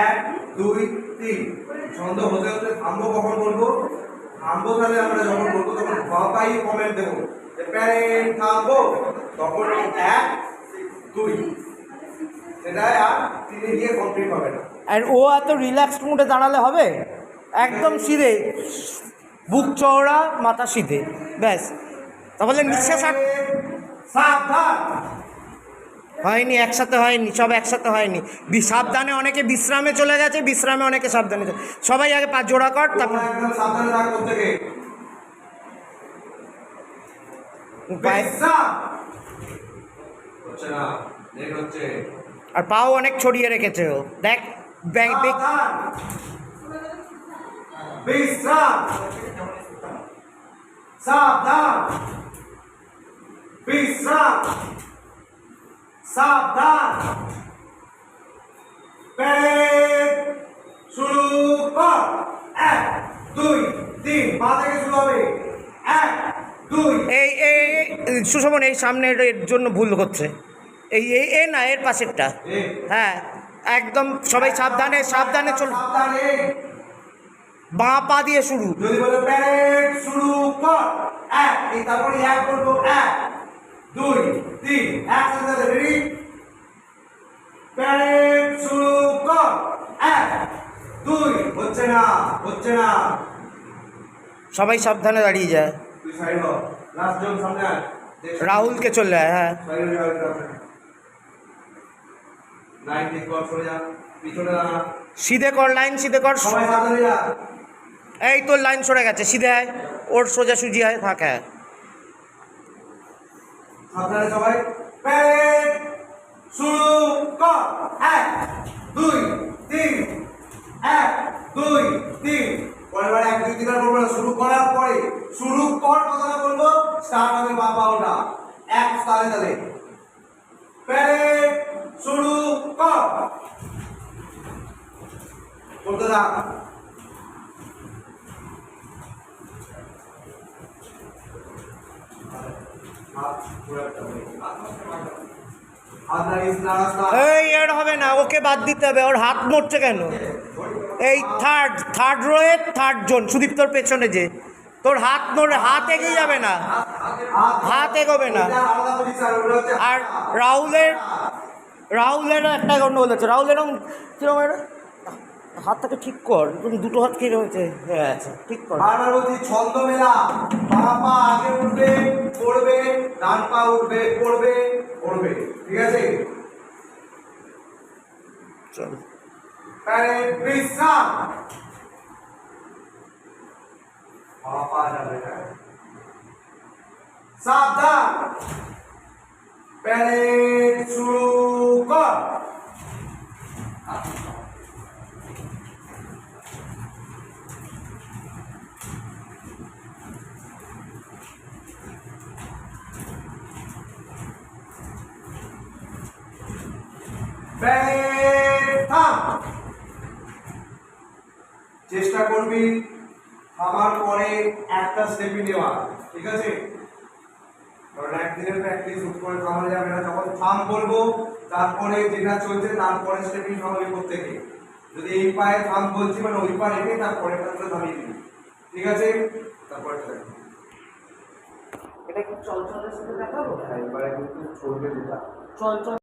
এক দুই তিন। ছন্দ হতে হতে থামবো কখন বলবো? থামবো তাহলে আমরা যখন বলবো তখন বাবাই কমেন্ট দেবো যে প্যারেন্ট থামবো, তখন এক দুই, সেটা আর তিনে গিয়ে কমপ্লিট হবে না। আর ও এত রিল্যাক্সড মুডে দাঁড়ালে হবে, একদম সিধে, বুক চওড়া, মাথা সিধে, ব্যাস। তাহলে নিঃশ্বাস সাবধান। হয়নি, একসাথে হয়নি, সব একসাথে হয়নি। সাবধানে অনেকে বিশ্রামে চলে গেছে, বিশ্রামে অনেকে সাবধানে চলে। সবাই আগে পা জোড়া কর, তারপর একদম সাবধানে থাক প্রত্যেকে। হচ্ছে না, লেট হচ্ছে। আর পাও অনেক ছড়িয়ে রেখেছে ও, দেখ। বিশ্রাম, সাবধান, বিশ্রাম, সাবধান। প্যারেড শুরু কর। এক দুই তিন, পা থেকে শুরু হবে। এক দুই। এই সুশোভন, এই সামনের এর জন্য ভুল করছে। এই এ না, এর পাশেরটা। হ্যাঁ, একদম সবাই সাবধানে সাবধানে চল। বাঁ পা দিয়ে শুরু। যদি বলে প্যারেড শুরু কর, এক, এই তারপরে এক করবো। এক দুই তিন, একসাথে রেডি। প্যারেড শুরু কর। এক দুই। হচ্ছে না, হচ্ছে না। সবাই সাবধানে দাঁড়িয়ে যায়। তুই সাইড হ, লাস্ট জন সামনে আয়। রাহুলকে চলে যায়। হ্যাঁ, লাইন ঠিক কর, সরে যা, পিছনে দাঁড়া। সিধে কর, লাইন সিধে কর। সবাই সাবধানে যা। এই তোর লাইন সরে গেছে, সিধে আয়, ওর সোজাসুজি আয়, থাকে। সাবধানে সবাই। প্যারেড শুরু কর। এক দুই তিন, এক দুই তিন। পরের বার এক দুই তিন বলবো না, শুরু করার পরে শুরু কর কথাটা বলবো, স্টার্ট হবে বাবা ওটা এক তালে তালে। প্যারেড শুরু কর। বলতে থাক। এই এর হবে না, ওকে বাদ দিতে হবে। ওর হাত নড়ছে কেন? এই থার্ড রোয়ে থার্ড জন, সুদীপ তোর পেছনে যে, তোর হাত নড়ে, হাত এগিয়ে যাবে না, হাত এগোবে না। আর রাহুলের একটা গন্ডগোল হচ্ছে। রাহুল এরকম কিরকম, হাতটাকে ঠিক কর, দুটো হাত কি রয়েছে, হয়ে আছে, ঠিক কর। বারবার বলছি ছন্দ মেলা। বাঁ পা আগে উঠবে পড়বে, ডান পা উঠবে পড়বে পড়বে, ঠিক আছে? চল। প্যারেড বিশ্রাম। বাঁ পা যাবে না, সাবধান। প্যারেড শুরু কর। চেষ্টা করবি আমার পরে একটা স্টেপি নেওয়া, ঠিক আছে? কারণ একদিনের প্র্যাকটিস হুট করে থামানো যাবে না। যখন থাম বলবো তারপরে যেটা চলছে তারপরে স্টেপিং থামাবি প্রত্যেকে। যদি এই পায়ে থাম বলছি মানে ওই পা রেখে তারপরে থামিয়ে দিবি, ঠিক আছে? তারপরে এটা কি চল চলের সাথে দেখাবো? এবারে কিন্তু চলবে যেটা চল চল।